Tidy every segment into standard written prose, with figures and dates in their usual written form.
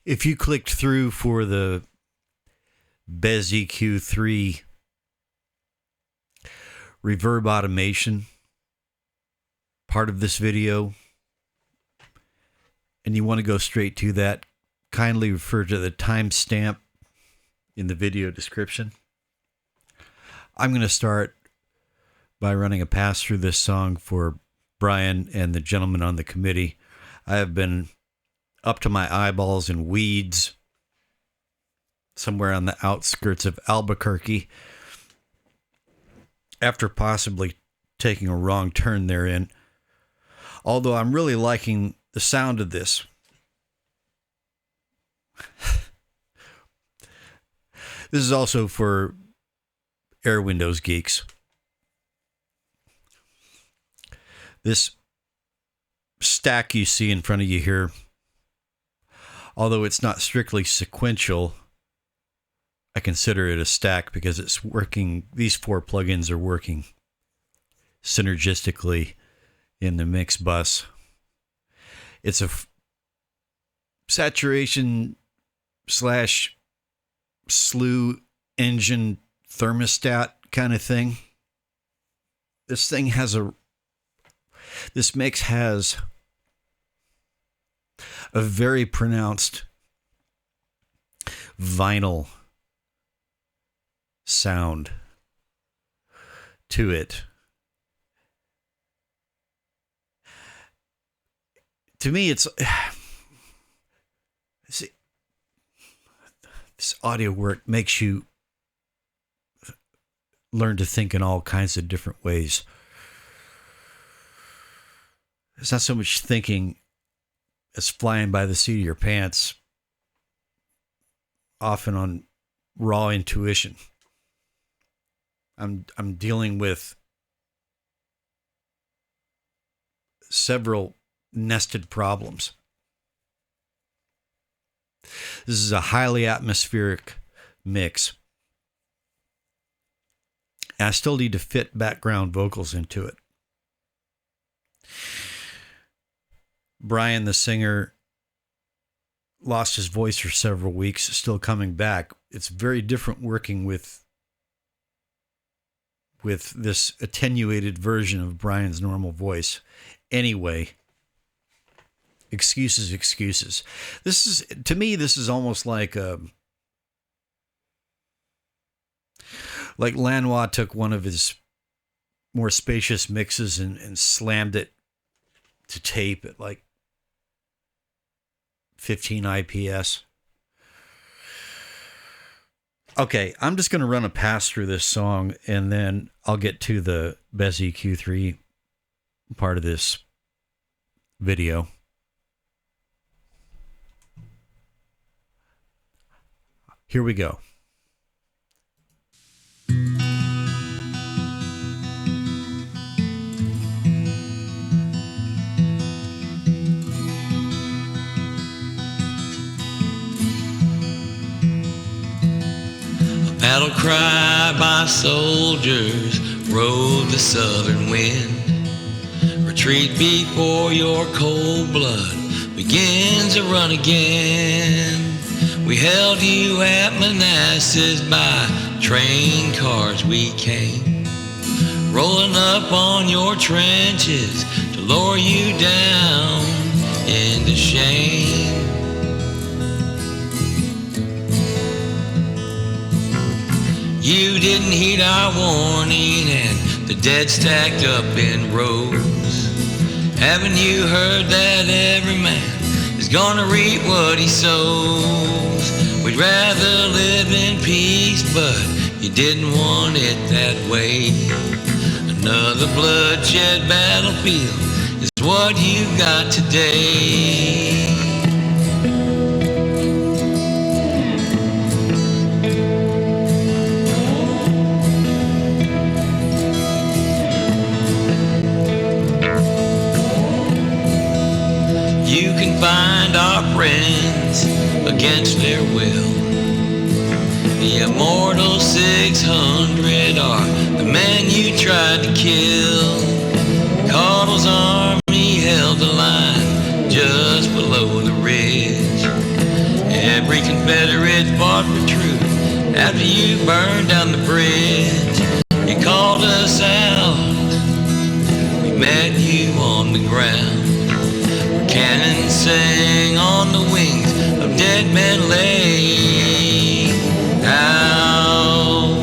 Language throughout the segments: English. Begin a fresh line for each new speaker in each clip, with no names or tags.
If you clicked through for the BezEQ3 reverb automation part of this video, and you want to go straight to that, kindly refer to the timestamp in the video description. I'm going to start by running a pass through this song for Brian and the gentlemen on the committee. I have been up to my eyeballs in weeds somewhere on the outskirts of Albuquerque after possibly taking a wrong turn therein. Although I'm really liking the sound of this. This is also for Airwindows geeks. This stack you see in front of you here, although it's not strictly sequential, I consider it a stack because it's working. These four plugins are working synergistically in the mix bus. It's a saturation slash slew engine thermostat kind of thing. This mix has a very pronounced vinyl sound to it. To me, it's this audio work makes you learn to think in all kinds of different ways. It's not so much thinking as flying by the seat of your pants, often on raw intuition. I'm dealing with several nested problems. This is a highly atmospheric mix. And I still need to fit background vocals into it. Brian, the singer, lost his voice for several weeks, still coming back. It's very different working with this attenuated version of Brian's normal voice. Anyway, excuses. This is, to me, this is almost like Lanois took one of his more spacious mixes and slammed it to tape at like 15 IPS. Okay, I'm just going to run a pass through this song, and then I'll get to the BezEQ3 part of this video. Here we go.
Battle cry by soldiers rode the southern wind. Retreat before your cold blood begins to run again. We held you at Manassas by train cars we came, rolling up on your trenches to lower you down into shame. You didn't heed our warning and the dead stacked up in rows. Haven't you heard that every man is gonna reap what he sows? We'd rather live in peace, but you didn't want it that way. Another bloodshed battlefield is what you got today. Find our friends against their will. The immortal 600 are the men you tried to kill. Caudle's army held the line just below the ridge. Every Confederate fought for truth. After you burned down the bridge, you called us out. We met you on the ground. Cannons sang on the wings of dead men laying out.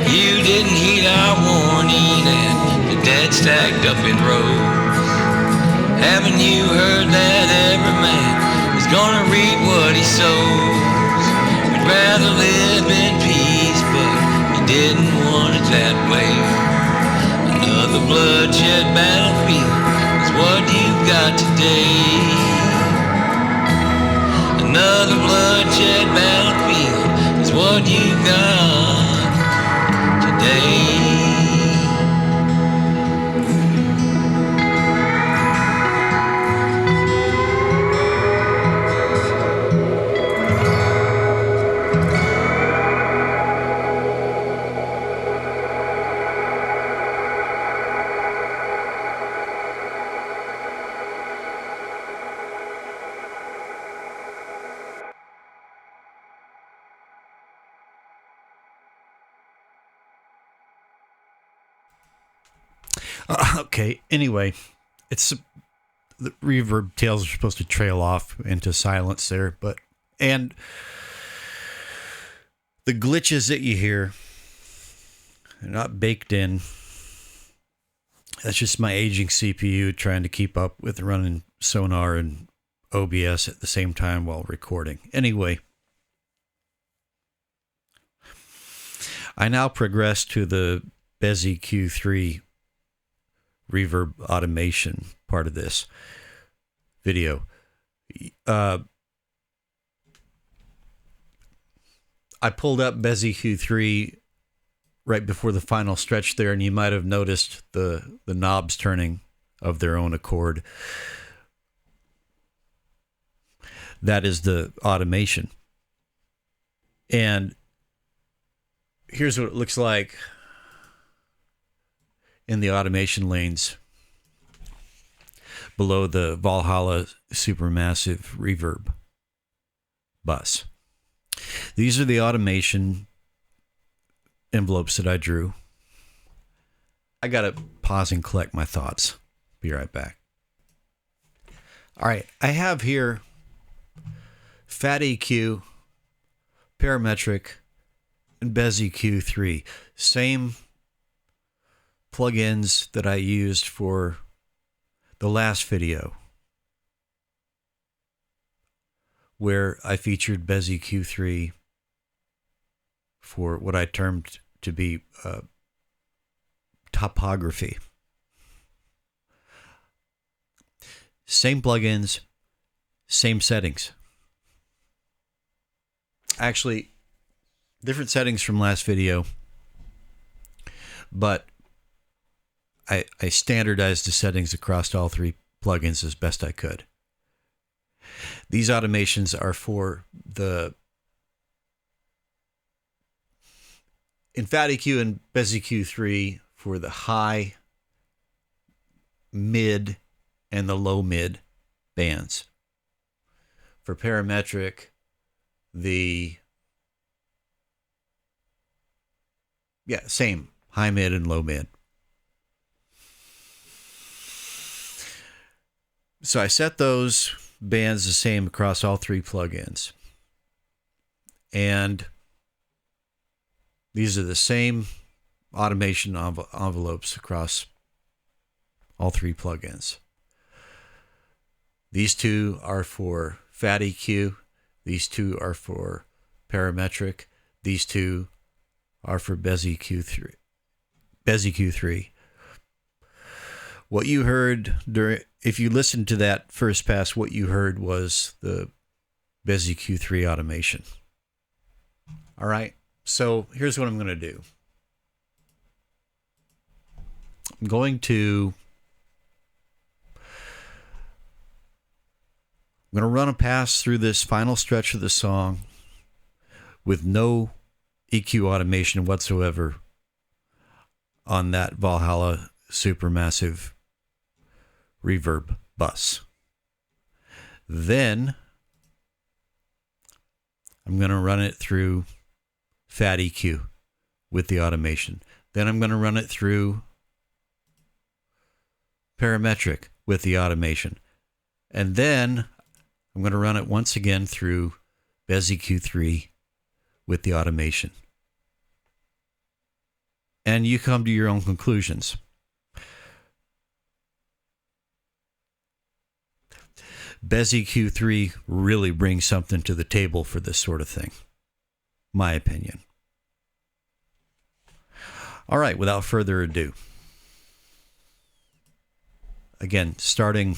You didn't heed our warning and the dead stacked up in rows. Haven't you heard that every man is gonna reap what he sows? We'd rather live in peace, but you didn't want it that way. Another bloodshed battlefield is what you've got today. Another bloodshed battlefield is what you've got today.
Okay, anyway, it's the reverb tails are supposed to trail off into silence there, and the glitches that you hear are not baked in. That's just my aging CPU trying to keep up with running Sonar and OBS at the same time while recording. Anyway, I now progress to the BezEQ3 reverb automation part of this video. I pulled up BezEQ3 right before the final stretch there, and you might have noticed the knobs turning of their own accord. That is the automation. And here's what it looks like in the automation lanes below the Valhalla Supermassive reverb bus. These are the automation envelopes that I drew. I gotta pause and collect my thoughts. Be right back. All right, I have here Fat EQ, Parametric, and BezEQ3. Same plugins that I used for the last video, where I featured BezEQ3 for what I termed to be topography. Same plugins, same settings. Actually, different settings from last video, but I standardized the settings across all three plugins as best I could. These automations are for in Fat EQ and BezEQ3 for the high, mid, and the low mid bands. For Parametric, same high mid and low mid. So I set those bands the same across all three plugins. And these are the same automation envelopes across all three plugins. These two are for Fat EQ. These two are for Parametric. These two are for BezEQ3. What you heard if you listened to that first pass, what you heard was the BezEQ3 automation. All right, so here's what I'm going to do. I'm going to run a pass through this final stretch of the song with no EQ automation whatsoever on that Valhalla Supermassive reverb bus. Then I'm going to run it through FAT-EQ with the automation. Then I'm going to run it through parametric with the automation. And then I'm going to run it once again through BezEQ3 with the automation. And you come to your own conclusions. BezEQ3 really brings something to the table for this sort of thing, my opinion. All right, without further ado. Again, starting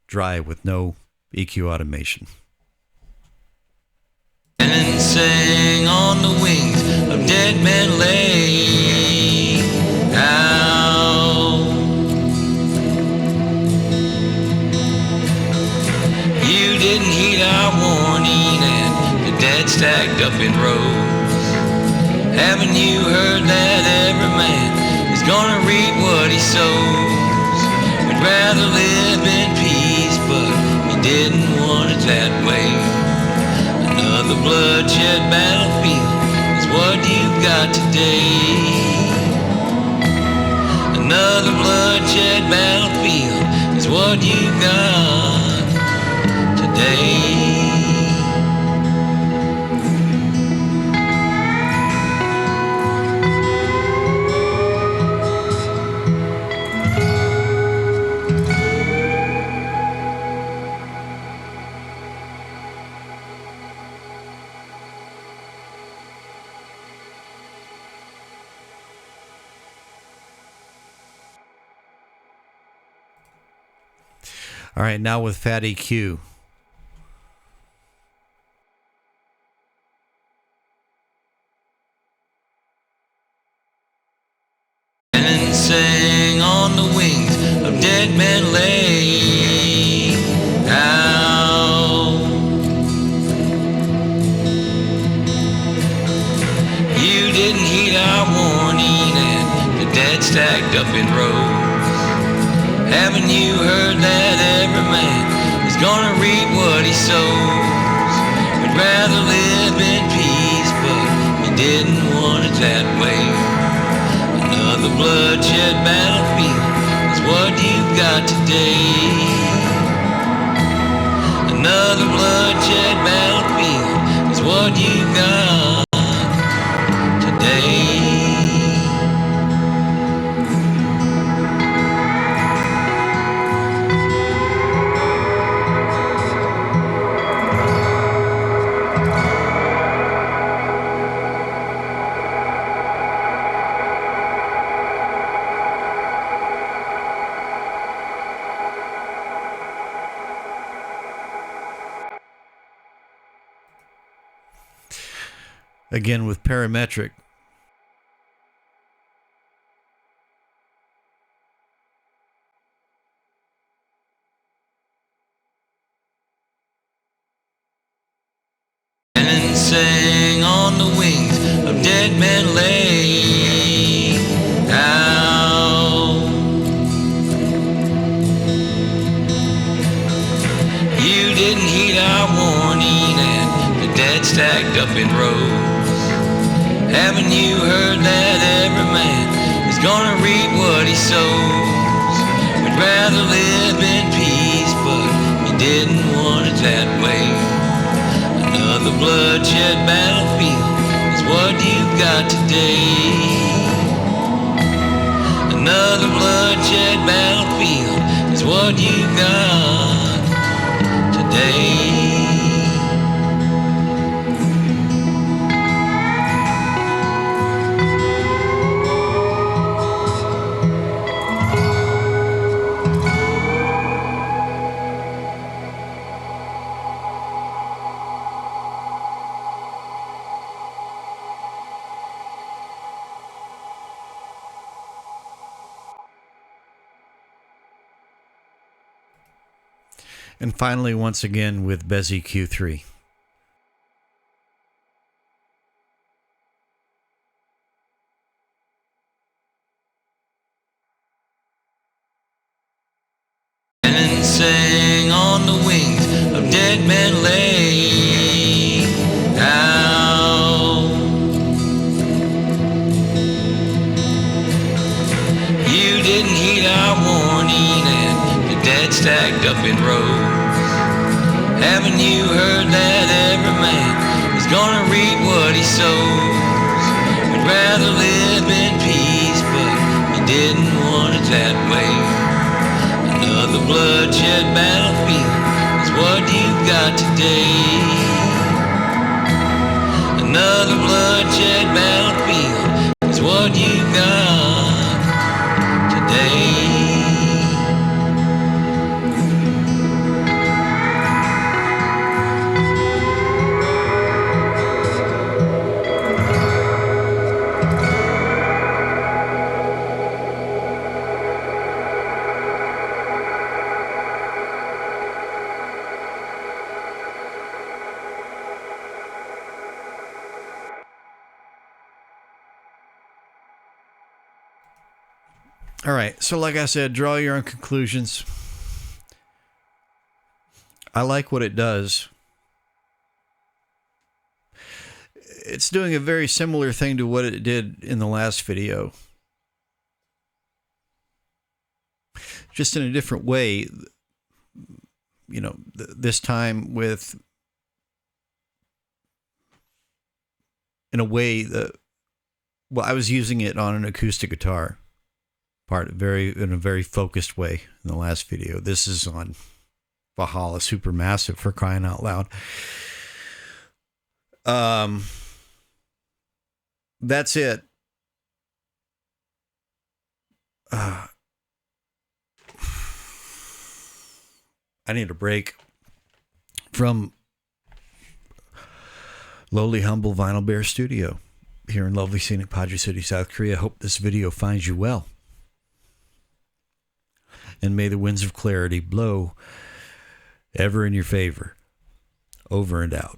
dry with no EQ automation.
And sang on the wings of dead men lay out. You didn't heed our warning and the dead stacked up in rows. Haven't you heard that every man is gonna reap what he sows? We'd rather live in peace, but we didn't want it that way. Another bloodshed battlefield is what you've got today. Another bloodshed battlefield is what you've got today.
All right, now with FAT-EQ.
And sang on the wings of dead men lay out. You didn't heed our warning and the dead stacked up in rows. Haven't you heard that every man is gonna reap what he sows? We'd rather live in peace, but we didn't want it that way. Another bloodshed battlefield is what you've got today. Another bloodshed battlefield is what you've got today.
Again with parametric.
And sang on the wings of dead men lay out. You didn't heed our warning and the dead stacked up in rows. Haven't you heard that every man is gonna reap what he sows? We'd rather live in peace, but we didn't want it that way. Another bloodshed battlefield is what you've got today. Another bloodshed battlefield is what you've got today.
And finally, once again, with BezEQ3.
And sang on the wings been laid out. You didn't heed our warning and the dead stacked up in rows. Haven't you heard that every man is gonna reap what he sows? We'd rather live in peace, but you didn't want it that way. Another bloodshed battlefield is what you got today. Another bloodshed battlefield is what you got today.
All right, so like I said, draw your own conclusions. I like what it does. It's doing a very similar thing to what it did in the last video. Just in a different way. You know, this time with, in a way that, well, I was using it on an acoustic guitar part, in a very focused way in the last video. This is on Valhalla Supermassive, for crying out loud. That's it. I need a break from lowly, humble Vinyl Bear Studio here in lovely, scenic Padre City, South Korea. Hope this video finds you well. And may the winds of clarity blow ever in your favor. Over and out.